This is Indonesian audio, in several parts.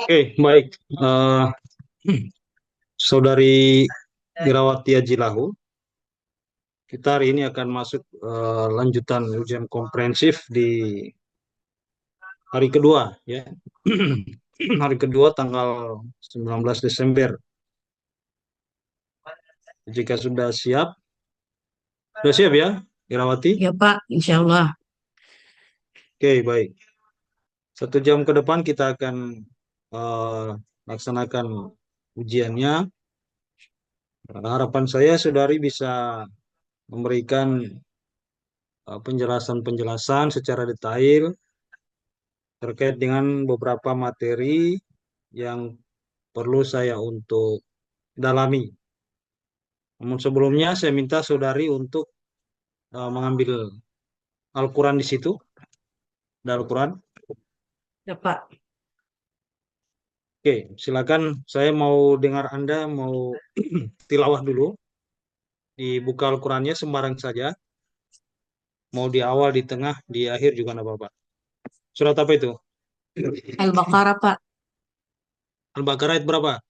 Oke, baik. Eh, Saudari Irawati Ajilahu, kita hari ini akan masuk lanjutan ujian komprehensif di hari kedua, ya. Hari kedua tanggal 19 Desember. Jika sudah siap ya, Irawati? Ya Pak, insya Allah. Oke, baik. 1 jam ke depan kita akan eh, laksanakan ujiannya. Harapan saya saudari bisa memberikan penjelasan-penjelasan secara detail terkait dengan beberapa materi yang perlu saya untuk dalami. Namun sebelumnya saya minta saudari untuk mengambil Al-Quran di situ, ada Al-Quran. Ya Pak. Oke, silakan. Saya mau dengar Anda mau tilawah dulu. Dibuka Al-Qurannya sembarang saja. Mau di awal, di tengah, di akhir juga nggak apa-apa. Surat apa itu? Al-Baqarah Pak. Al-Baqarah ayat berapa?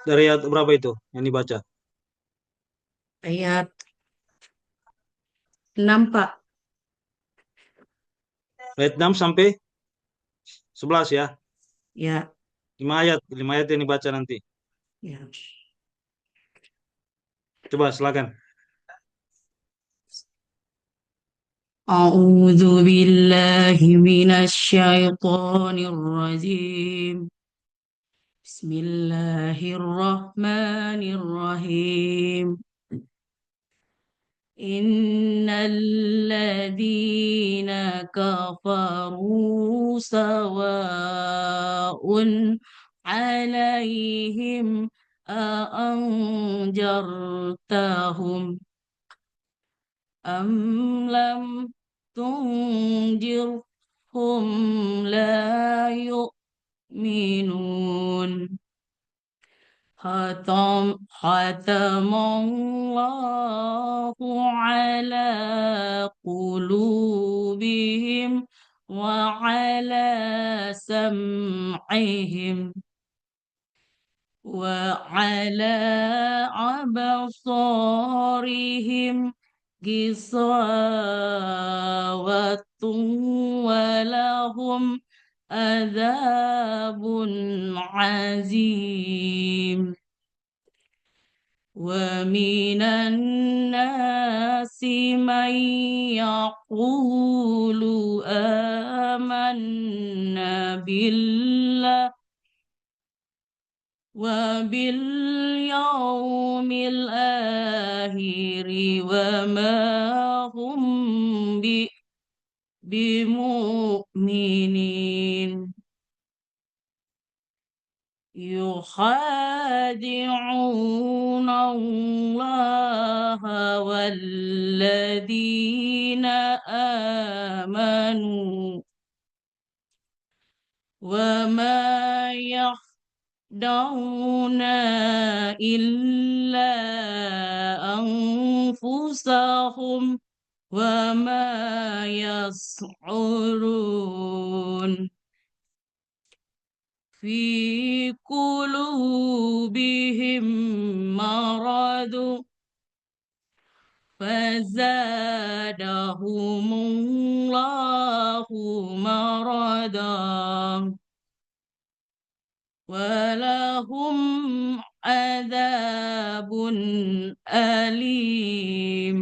Dari ayat berapa itu yang dibaca? Ayat 6 Pak. Ayat 6 sampai 11 ya. Ya, 5 ayat yang dibaca nanti. ya. Coba silakan. أعوذ بالله من الشيطان الرجيم. بسم الله الرحمن الرحيم. إن الذين كفروا سواء عليهم أأنذرتهم أم لم تنذرهم لا يؤمنون. ختم الله على قلوبهم وعلى سمعهم وعلى أبصارهم غشاوة ولهم عذاب عظيم. ومن الناس من يقول آمنا بالله وباليوم الآخر وما هم بمؤمنين. يخادعون الله والذين آمنوا وما يخدعون إلا أنفسهم وما يشعرون. في قلوبهم مرض فزادهم الله مرضا ولهم عذاب أليم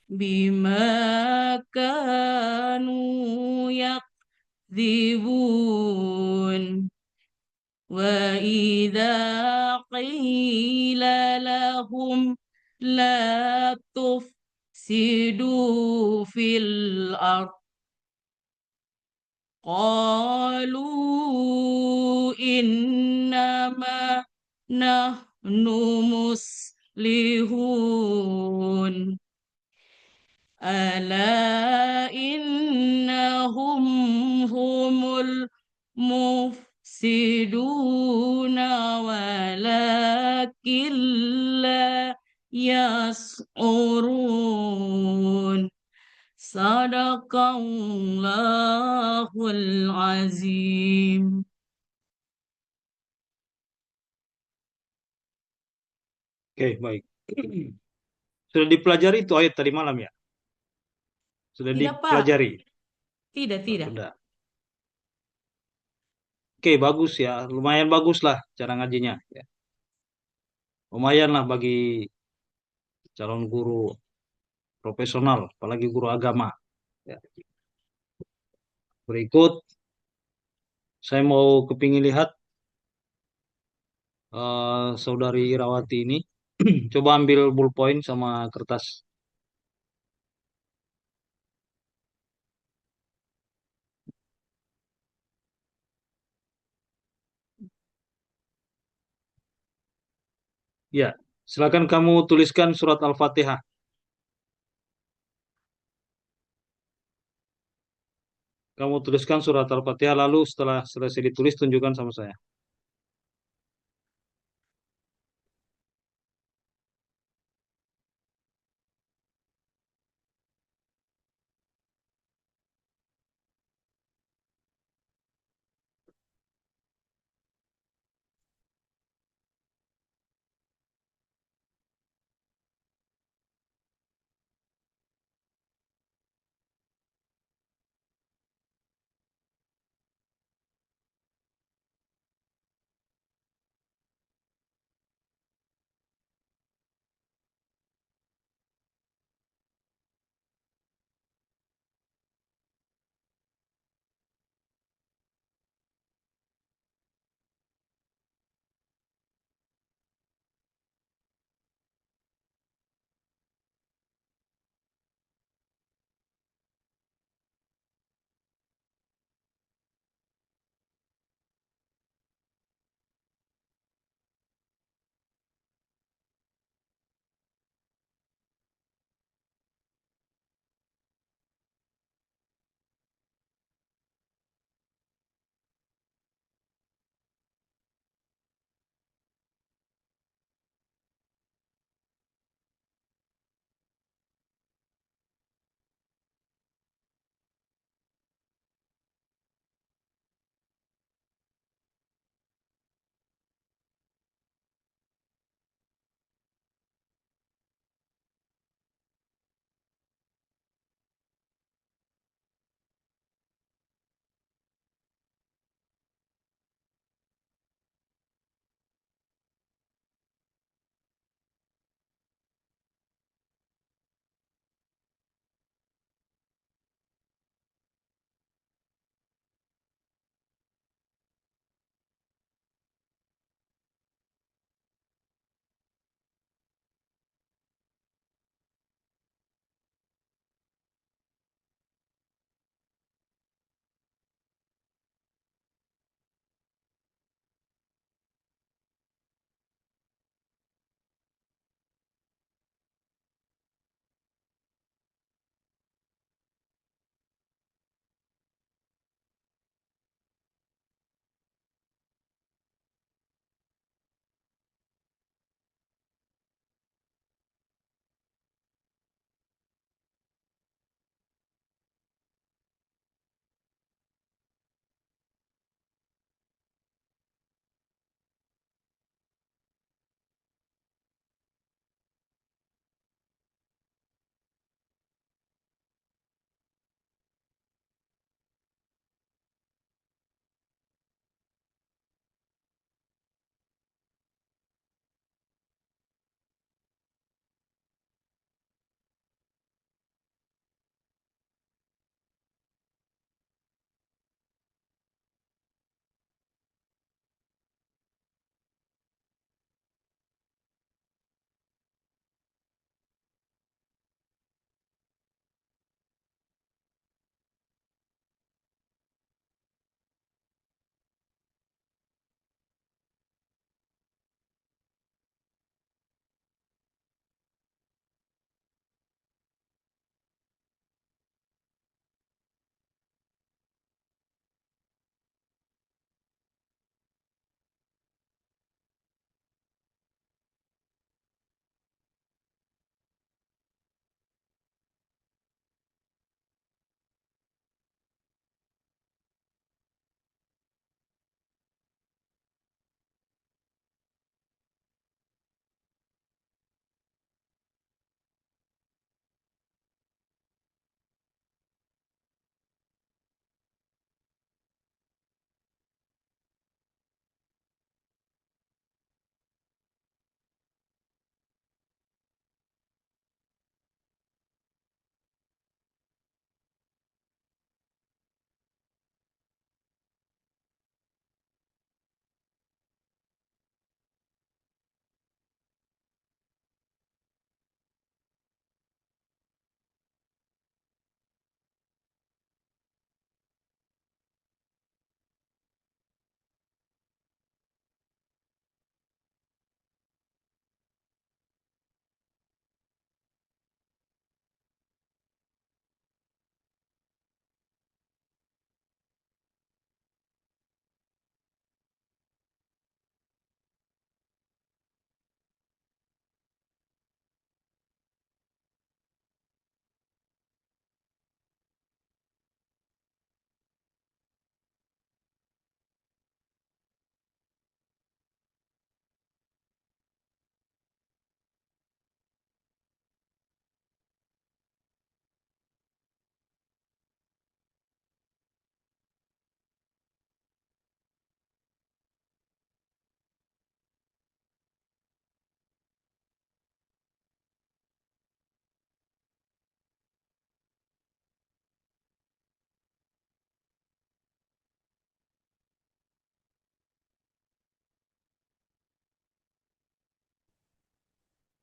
بما كانوا يكذبون. وإذا قيل لهم لا تفسدوا في الأرض قالوا إنما نحن مصلحون. ألا إنهم هم المفسدون ولكن لا يشعرون. Sadaqallahul azim. Oke, baik. Sudah dipelajari itu ayat tadi malam ya? Sudah Tidak, Pak. dipelajari? Tidak, Oh, tidak. sudah. Oke, bagus ya. Lumayan bagus lah cara ngajinya. Ya. Lumayan lah bagi calon guru profesional, apalagi guru agama. Ya. Berikut, saya mau kepingin lihat saudari Irawati ini. Coba ambil ballpoint sama kertas. Ya, silakan kamu tuliskan surat Al-Fatihah. Kamu tuliskan surat Al-Fatihah lalu setelah selesai ditulis tunjukkan sama saya.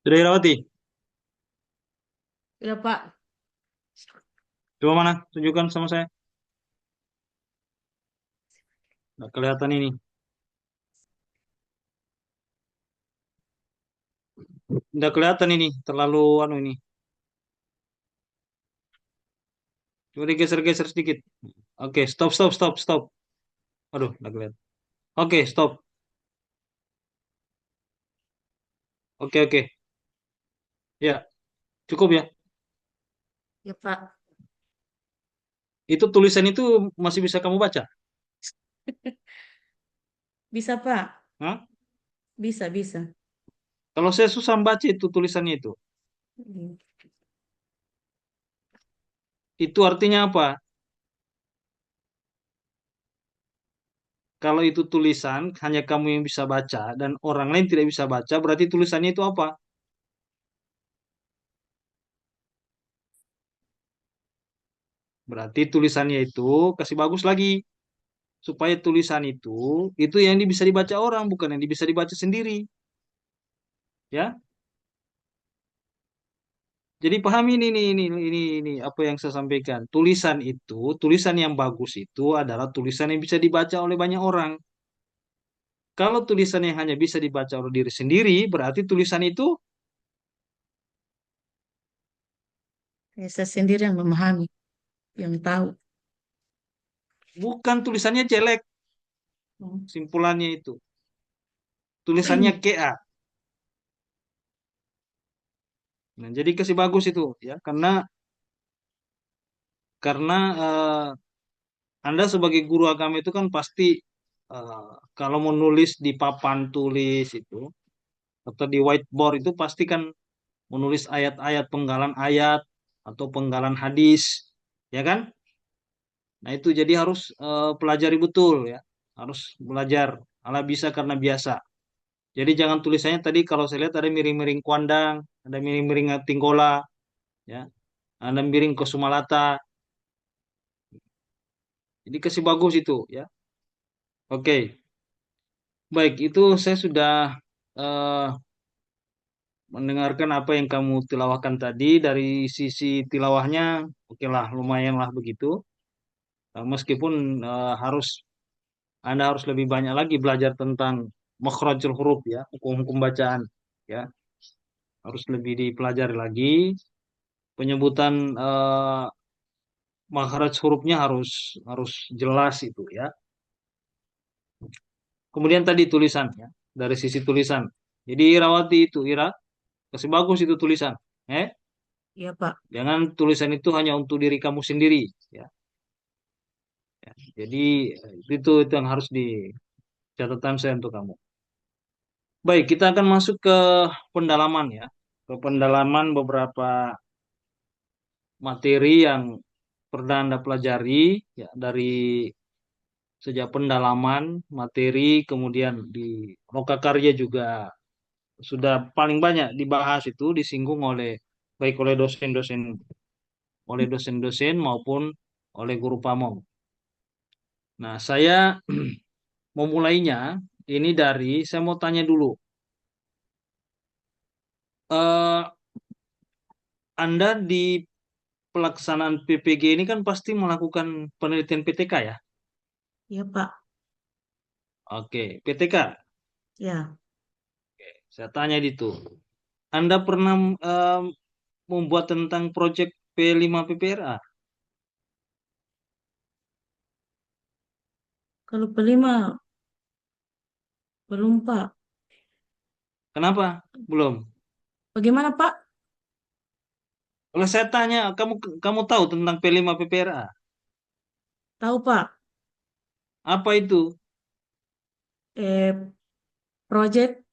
Sudah Irawati? Ya, Pak. Coba mana? Tunjukkan sama saya. Nggak kelihatan ini. Nggak kelihatan ini. Terlalu anu ini. Coba digeser-geser sedikit. Oke, stop, stop, stop, stop. Aduh, nggak kelihatan. Oke, stop. Oke, oke. Ya, cukup ya. Ya, Pak. Itu tulisan itu masih bisa kamu baca? Bisa, Pak. Hah? Bisa, bisa. Kalau saya susah baca itu tulisannya itu. Hmm. Itu artinya apa? Kalau itu tulisan, hanya kamu yang bisa baca dan orang lain tidak bisa baca, berarti tulisannya itu apa? Berarti tulisannya itu kasih bagus lagi supaya tulisan itu yang bisa dibaca orang, bukan yang bisa dibaca sendiri, ya. Jadi pahami ini apa yang saya sampaikan. Tulisan itu, tulisan yang bagus itu adalah tulisan yang bisa dibaca oleh banyak orang. Kalau tulisan yang hanya bisa dibaca oleh diri sendiri, berarti tulisan itu Saya sendiri yang memahami, yang tahu. bukan tulisannya jelek, Hmm. simpulannya itu. Tulisannya KA. Nah, jadi kasih bagus itu ya, karena Anda sebagai guru agama itu kan pasti kalau menulis di papan tulis itu atau di whiteboard itu pasti kan menulis ayat-ayat penggalan ayat atau penggalan hadis, ya kan? Nah itu jadi harus pelajari betul ya, harus belajar. Ala bisa karena biasa. Jadi jangan tulisannya tadi kalau saya lihat ada miring-miring kuandang, ada miring-miring tinggola, ya, ada miring ke Sumalata. Jadi kasih bagus itu ya. Oke, baik itu saya sudah eh, mendengarkan apa yang kamu tilawahkan tadi dari sisi tilawahnya, oke lah, lumayan lah begitu. Meskipun harus Anda harus lebih banyak lagi belajar tentang makhrajul huruf ya, hukum-hukum bacaan ya, harus lebih dipelajari lagi. Penyebutan makhraj hurufnya harus harus jelas itu ya. Kemudian tadi tulisan ya, dari sisi tulisan. Jadi Irawati itu Ira, kasih bagus itu tulisan. Eh, Iya, Pak. jangan tulisan itu hanya untuk diri kamu sendiri ya. Jadi itu yang harus di catatan saya untuk kamu. Baik, kita akan masuk ke pendalaman ya. Ke pendalaman beberapa materi yang pernah Anda pelajari ya dari sejak pendalaman materi kemudian di lokakarya juga sudah paling banyak dibahas itu disinggung oleh baik oleh dosen-dosen maupun oleh guru pamong. Nah, saya memulainya ini dari saya mau tanya dulu. Eh, Anda di pelaksanaan PPG ini kan pasti melakukan penelitian PTK ya? Iya, Pak. Oke, PTK. Ya. Saya tanya itu. Anda pernah membuat tentang proyek P5 PPRA? Kalau kelima, belum, Pak. Kenapa? Belum. Bagaimana, Pak? Kalau saya tanya, kamu tahu tentang P5 PPRA? Tahu, Pak. Apa itu? Eh, proyek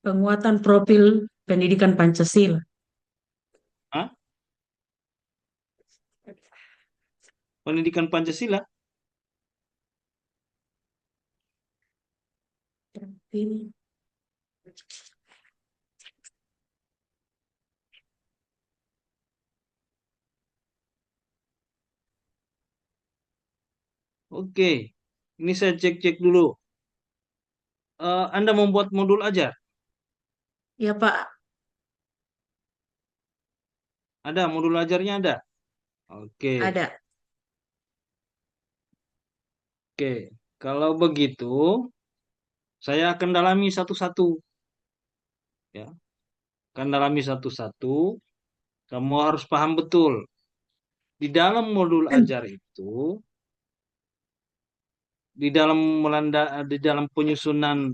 penguatan profil pendidikan Pancasila. Hah? Pendidikan Pancasila? Profil. Oke, ini saya cek-cek dulu. Anda membuat modul ajar? Ya Pak, Ada modul ajarnya ada. Oke, ada. oke. Kalau begitu, saya akan dalami satu-satu, ya. Akan dalami satu-satu. Kamu harus paham betul. Di dalam modul ajar itu, di dalam penyusunan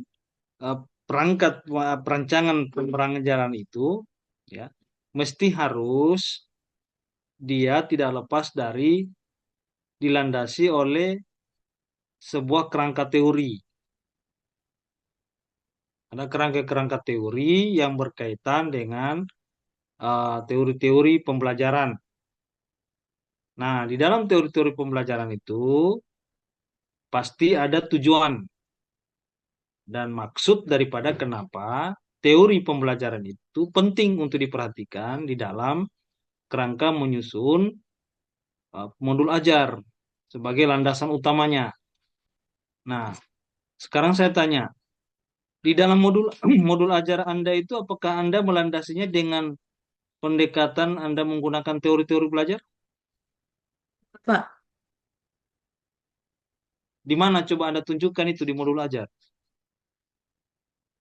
eh, perangkat perancangan pembelajaran itu, ya, mesti harus dia tidak lepas dari dilandasi oleh sebuah kerangka teori. Ada kerangka-kerangka teori yang berkaitan dengan teori-teori pembelajaran. Nah, di dalam teori-teori pembelajaran itu pasti ada tujuan dan maksud daripada kenapa teori pembelajaran itu penting untuk diperhatikan di dalam kerangka menyusun modul ajar sebagai landasan utamanya. Nah, sekarang saya tanya, di dalam modul modul ajar Anda itu apakah Anda melandasinya dengan pendekatan Anda menggunakan teori-teori belajar? Pak, Di mana coba Anda tunjukkan itu di modul ajar?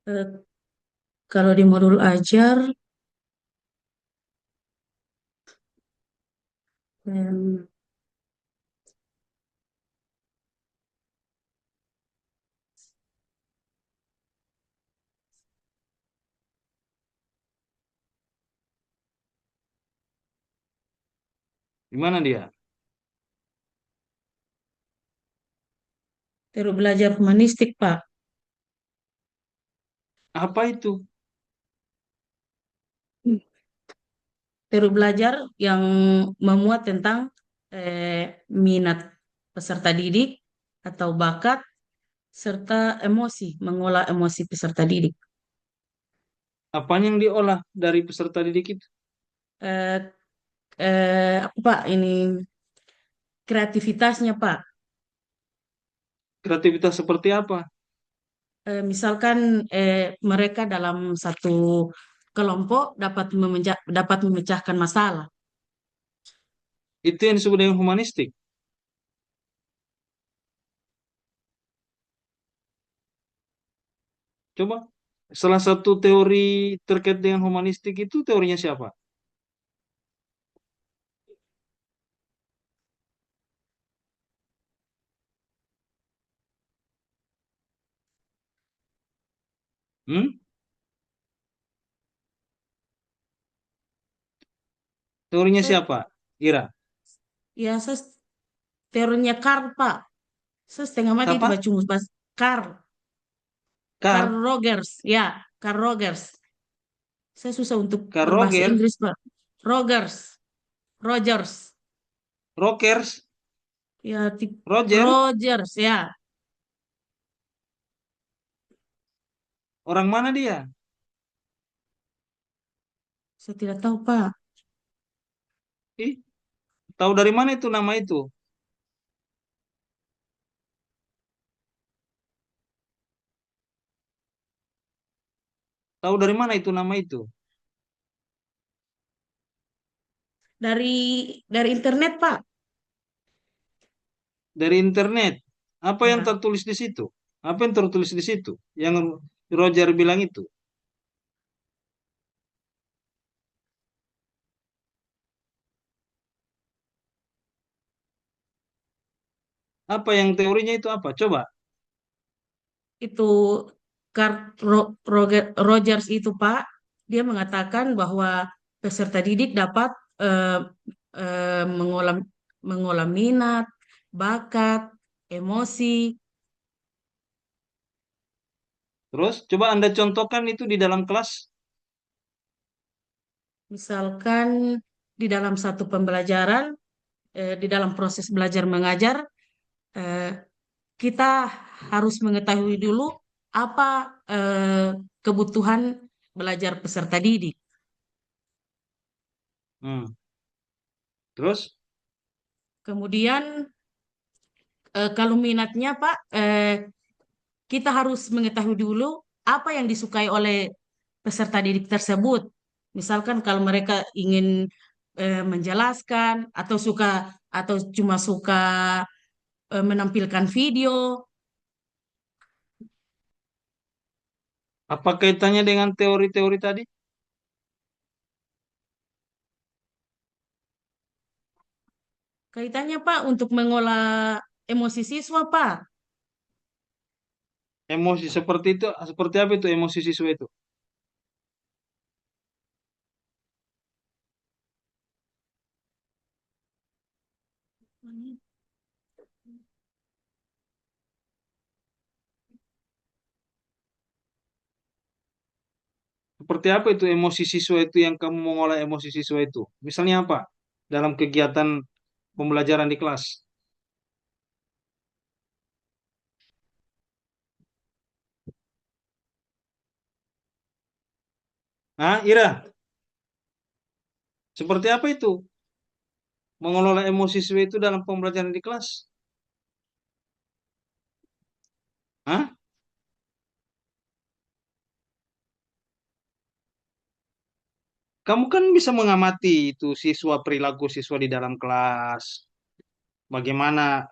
eh, kalau di modul ajar, em, Di mana dia? teori belajar humanistik Pak. Apa itu? Teori belajar yang memuat tentang minat peserta didik atau bakat serta emosi, mengolah emosi peserta didik. Apanya yang diolah dari peserta didik itu? Eh, apa Pak ini kreativitasnya Pak. Kreativitas seperti apa? Misalkan mereka dalam satu kelompok dapat memecahkan masalah. Itu yang disebut dengan humanistik. Coba, salah satu teori terkait dengan humanistik itu teorinya siapa? Hmm? Teorinya Saya, siapa? Ira. ya, saya teorinya Karl Pak. Saya setengah mati itu Siapa? baca bahasa Karl, Karl Carl. Rogers, ya, Karl Rogers. Saya susah untuk Carl berbahasa Roger. Inggris Pak. Rogers, Rogers, Rockers. ya, Roger. Rogers, ya. Orang mana dia? Saya tidak tahu Pak. Ih, tahu dari mana itu nama itu? Tahu dari mana itu nama itu? Dari internet Pak. Dari internet. Apa yang Ya, tertulis di situ? Apa yang tertulis di situ? Yang Roger bilang itu. Apa yang teorinya itu apa? Coba. itu Rogers itu Pak, dia mengatakan bahwa peserta didik dapat eh, mengolah minat, bakat, emosi. Terus, coba Anda contohkan itu di dalam kelas. Misalkan di dalam satu pembelajaran, di dalam proses belajar mengajar, eh, kita harus mengetahui dulu apa kebutuhan belajar peserta didik. Hmm. Terus, Kemudian kalau minatnya Pak, kita harus mengetahui dulu apa yang disukai oleh peserta didik tersebut. Misalkan kalau mereka ingin menjelaskan atau cuma suka menampilkan video, Apa kaitannya dengan teori-teori tadi? kaitannya Pak untuk mengolah emosi siswa Pak. Emosi seperti itu, seperti apa itu emosi siswa itu? Seperti apa itu emosi siswa itu yang kamu mengolah emosi siswa itu? Misalnya apa? Dalam kegiatan pembelajaran di kelas. Ah, Ira, seperti apa itu? Mengelola emosi siswa itu dalam pembelajaran di kelas? Hah? Kamu kan bisa mengamati itu siswa, perilaku siswa di dalam kelas, bagaimana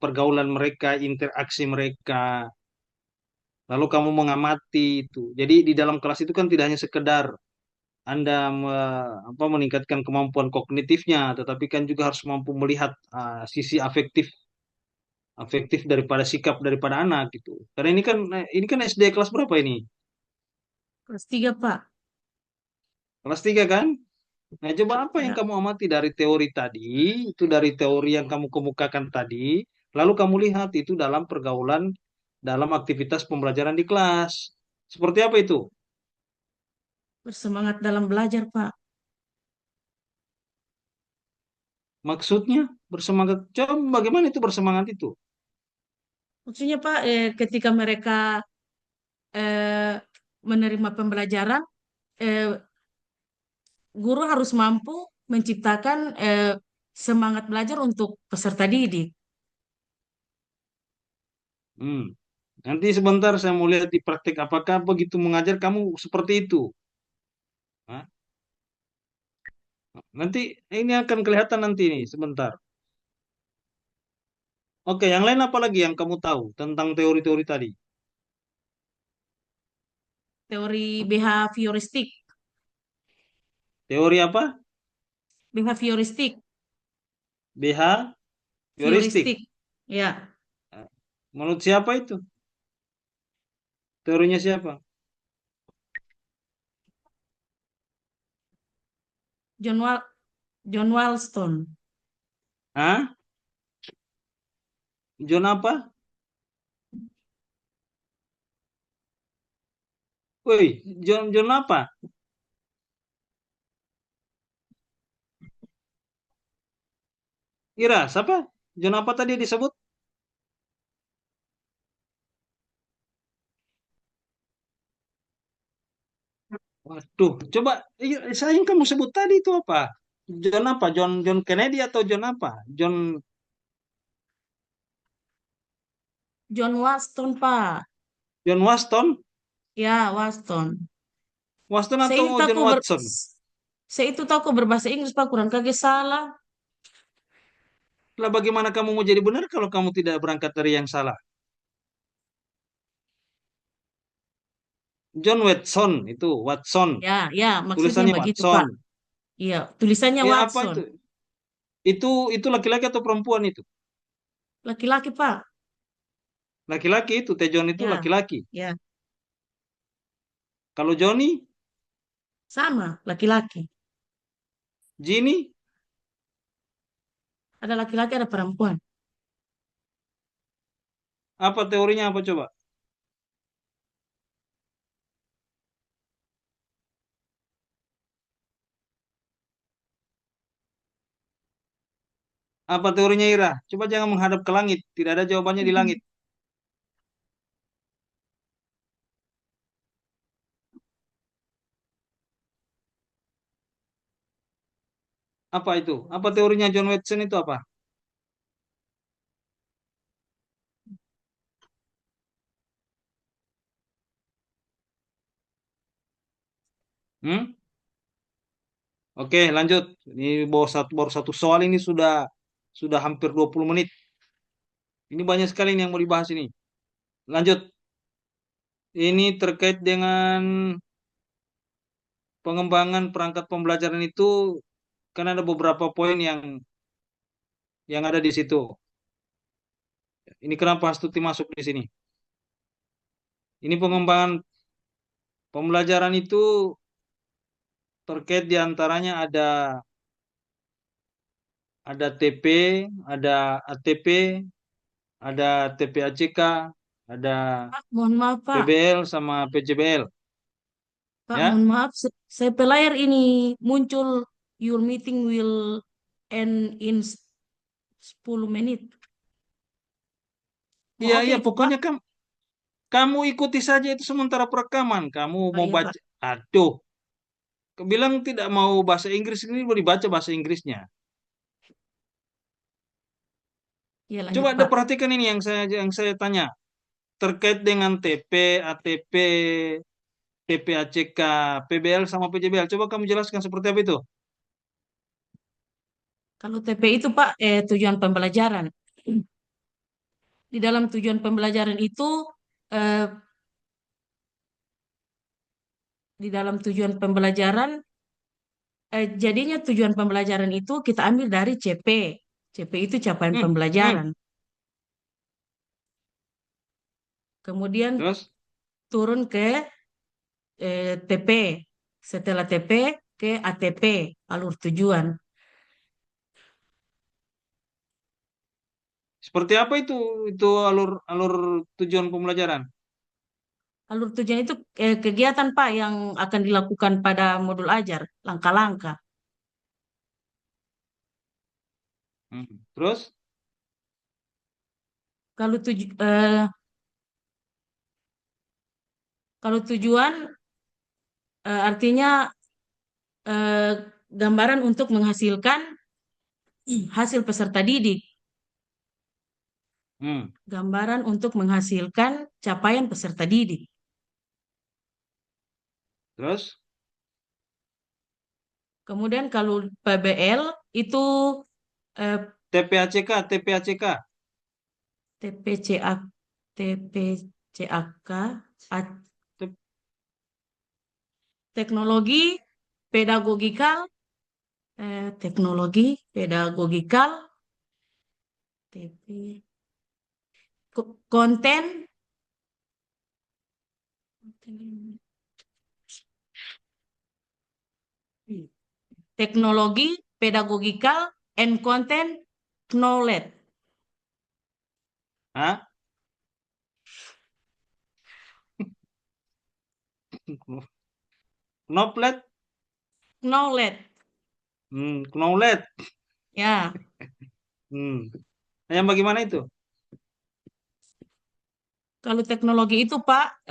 pergaulan mereka, interaksi mereka. Lalu kamu mengamati itu. Jadi di dalam kelas itu kan tidak hanya sekedar Anda meningkatkan kemampuan kognitifnya, tetapi kan juga harus mampu melihat sisi afektif afektif daripada sikap daripada anak gitu. Karena ini kan SD kelas berapa ini? Kelas 3 Pak. Kelas 3 kan? Nah, coba apa yang Ya. kamu amati dari teori tadi, itu dari teori yang kamu kemukakan tadi, lalu kamu lihat itu dalam pergaulan, dalam aktivitas pembelajaran di kelas. Seperti apa itu? Bersemangat dalam belajar Pak. Maksudnya bersemangat. Coba bagaimana itu bersemangat itu? Maksudnya Pak, ketika mereka eh, menerima pembelajaran, eh, guru harus mampu menciptakan semangat belajar untuk peserta didik. Hmm. Nanti sebentar saya mau lihat di praktik apakah begitu mengajar kamu seperti itu. Hah? Nanti ini akan kelihatan nanti nih sebentar. Oke, yang lain apa lagi yang kamu tahu tentang teori-teori tadi? Teori behavioristik, Teori apa? behavioristik, Behavioristik. Fioristik. Ya, Menurut siapa itu? Teorinya siapa? John Wal John Walston. Hah? John apa? Woi, John apa? Ira, siapa? John apa tadi disebut? Waduh, coba saya yang kamu sebut tadi itu apa? John apa? John John Kennedy atau John apa? John Walston, Pak. John Waston? Ya, Walston. Waston Saya atau itu John tahu Watson? saya itu tahu berbahasa Inggris, Pak. Kurang kaget salah. Lah bagaimana kamu mau jadi benar kalau kamu tidak berangkat dari yang salah? John Watson itu Watson, Ya, ya, maksudnya tulisannya begitu, Watson. Pak. Iya, tulisannya Ya apa Watson. itu? Itu laki-laki atau perempuan itu? Laki-laki, Pak. Laki-laki itu, Tejon itu Ya, laki-laki. ya, Kalau Joni, sama, laki-laki. Ginny, Ada laki-laki, ada perempuan. apa teorinya apa coba? Apa teorinya Ira? Coba jangan menghadap ke langit. Tidak ada jawabannya di langit. Apa itu? Apa teorinya John Watson itu apa? Hmm? Oke, lanjut. Ini baru satu soal ini sudah hampir 20 menit. Ini banyak sekali ini yang mau dibahas ini. Lanjut. Ini terkait dengan pengembangan perangkat pembelajaran itu kan ada beberapa poin yang ada di situ. Ini kenapa Astuti masuk di sini? Ini pengembangan pembelajaran itu terkait diantaranya ada TP, ada ATP, ada TPACK, ada Pak, mohon maaf Pak. PBL sama PJBL. Pak, mohon Ya, maaf. Saya pelayar ini muncul your meeting will end in 10 menit. Mau iya oke iya. itu Pak? Pokoknya kamu ikuti saja itu sementara perekaman. Kamu Ah, mau iya Pak. baca, aduh, bilang tidak mau bahasa Inggris ini boleh dibaca bahasa Inggrisnya. Iya Coba lanjut Anda Pak. perhatikan ini yang saya tanya terkait dengan TP, ATP, TPACK, PBL sama PJBL. Coba kamu jelaskan seperti apa itu? Kalau TP itu Pak, tujuan pembelajaran. Di dalam tujuan pembelajaran itu, eh, di dalam tujuan pembelajaran, jadinya tujuan pembelajaran itu kita ambil dari CP. CP itu capaian Hmm, hmm. pembelajaran. Kemudian Terus turun ke TP. Setelah TP ke ATP, alur tujuan. seperti apa itu alur alur tujuan pembelajaran? Alur tujuan itu kegiatan Pak yang akan dilakukan pada modul ajar, langkah-langkah. Hmm. Terus, Kalau kalau tujuan artinya eh, gambaran untuk menghasilkan hasil peserta didik, hmm. gambaran untuk menghasilkan capaian peserta didik. Terus, Kemudian kalau PBL itu eh, TPACK, TPACK. TPCA, TPCAK, Tep- teknologi pedagogikal, teknologi pedagogikal, TP, konten, teknologi pedagogikal and content knowledge. Hah? Knowledge, Knowledge, knowledge. ya. Hmm. Yang bagaimana itu? Kalau teknologi itu Pak,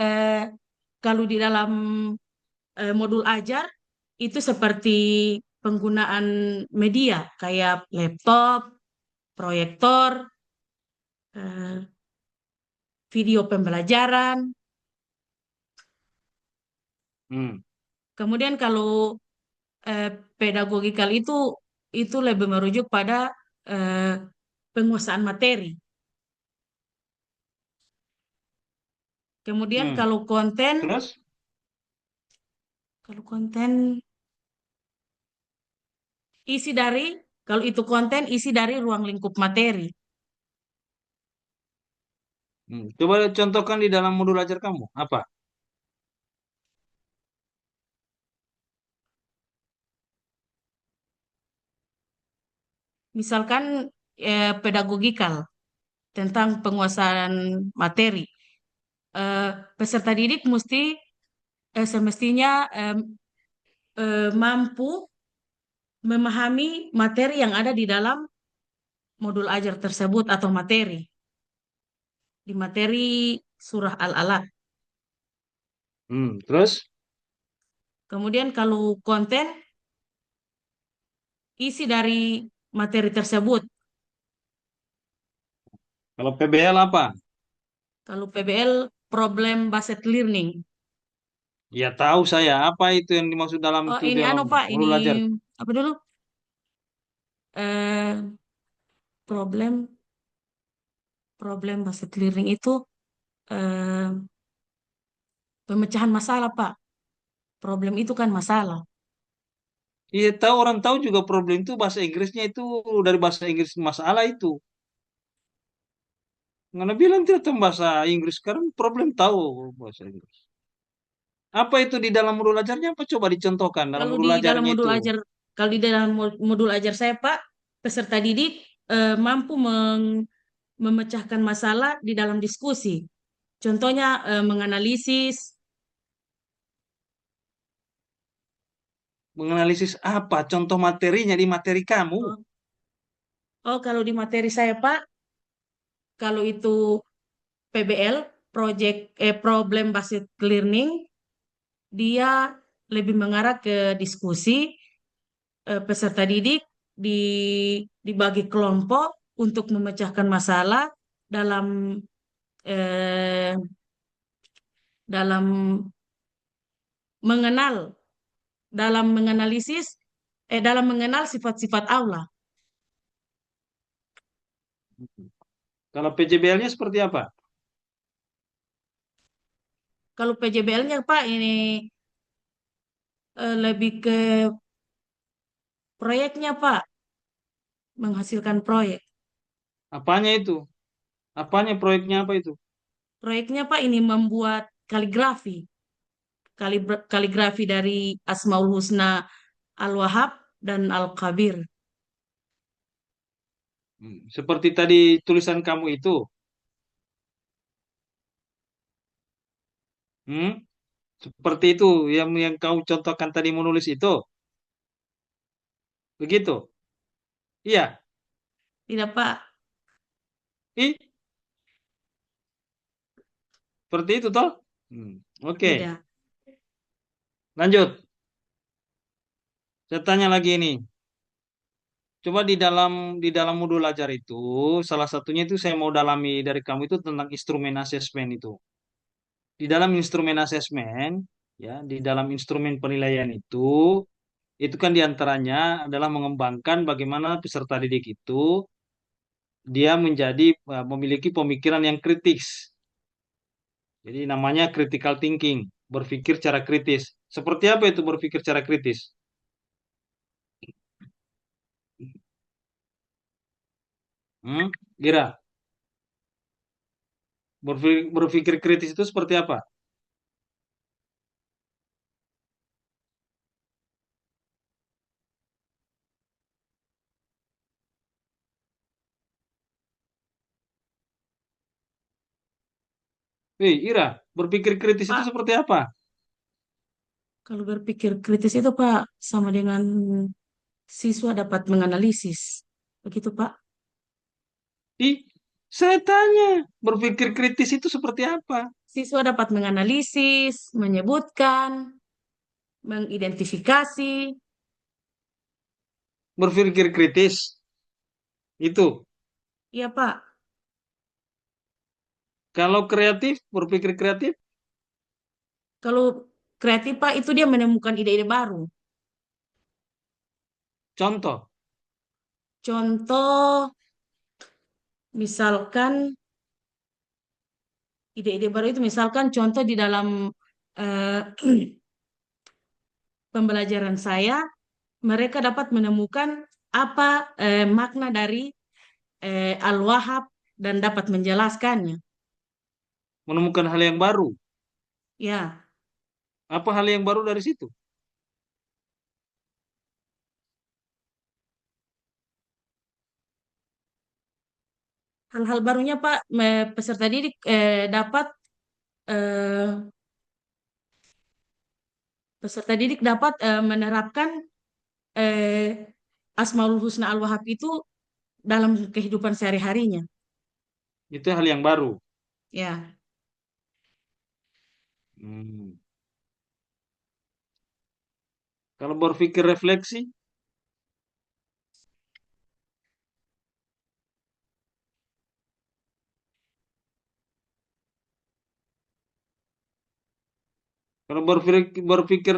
kalau di dalam modul ajar itu seperti penggunaan media kayak laptop, proyektor, eh, video pembelajaran. Hmm. Kemudian kalau eh, pedagogikal itu lebih merujuk pada eh, penguasaan materi. Kemudian Hmm. Terus, kalau konten isi dari kalau itu konten isi dari ruang lingkup materi. coba contohkan di dalam modul ajar kamu. Apa? Misalkan pedagogikal tentang penguasaan materi. Eh, Peserta didik semestinya mampu memahami materi yang ada di dalam modul ajar tersebut atau materi di materi surah Al-Alaq. Terus, Kemudian kalau konten isi dari materi tersebut. kalau PBL apa? Kalau PBL problem based learning. Ya tahu saya apa itu yang dimaksud dalam Oh itu ini dalam anu Pak, ini modul ajar. apa dulu? Problem problem bahasa clearing itu eh, pemecahan masalah Pak. Problem itu kan masalah. Iya tahu orang tahu juga problem itu bahasa Inggrisnya itu dari bahasa Inggris masalah itu. Nggak bilang tidak tahu bahasa Inggris sekarang problem tahu bahasa Inggris. Apa itu di dalam modul ajarnya? Apa coba dicontohkan dalam Kalau modul di dalam ajarnya modul itu? ajar, kalau di dalam modul ajar saya Pak, peserta didik mampu memecahkan masalah di dalam diskusi. Contohnya menganalisis. Menganalisis apa? Contoh materinya di materi kamu. Oh, oh, kalau di materi saya Pak, kalau itu PBL, Problem Based Learning, dia lebih mengarah ke diskusi. Peserta didik di dibagi kelompok untuk memecahkan masalah dalam eh, dalam mengenal dalam menganalisis dalam mengenal sifat-sifat aula. Kalau PJBL-nya seperti apa? Kalau PJBL-nya Pak ini lebih ke proyeknya Pak, menghasilkan proyek. Apanya itu? Apanya proyeknya apa itu? Proyeknya Pak ini membuat kaligrafi, kaligrafi dari Asmaul Husna Al-Wahhab dan Al-Kabir. Seperti tadi tulisan kamu itu. Hmm? Seperti itu yang kau contohkan tadi menulis itu. Begitu. Iya. Tidak Pak, Ih, seperti itu toh? Oke, tidak. lanjut. Saya tanya lagi ini. Coba di dalam modul ajar itu, salah satunya itu saya mau dalami dari kamu itu tentang instrumen asesmen itu. Di dalam instrumen asesmen, ya, di dalam instrumen penilaian itu kan diantaranya adalah mengembangkan bagaimana peserta didik itu dia menjadi memiliki pemikiran yang kritis. Jadi namanya critical thinking, berpikir cara kritis. Seperti apa itu berpikir cara kritis? Hmm? Kira berpikir kritis itu seperti apa? Ira, berpikir kritis itu Pak, seperti apa? kalau berpikir kritis itu Pak sama dengan siswa dapat menganalisis. Begitu Pak. Ih, saya tanya, berpikir kritis itu seperti apa? Siswa dapat menganalisis, menyebutkan, mengidentifikasi. Berpikir kritis itu. Iya Pak. Kalau kreatif, berpikir kreatif, Kalau kreatif Pak itu dia menemukan ide-ide baru. contoh. Contoh, misalkan ide-ide baru itu misalkan contoh di dalam eh, pembelajaran saya, mereka dapat menemukan apa makna dari Al-Wahhab dan dapat menjelaskannya. Menemukan hal yang baru. Ya, Apa hal yang baru dari situ? hal-hal barunya Pak, peserta didik dapat eh, menerapkan eh, Asmaul Husna Al-Wahhab itu dalam kehidupan sehari-harinya. Itu hal yang baru. Ya, Hmm. Kalau berpikir refleksi, Kalau berpikir berpikir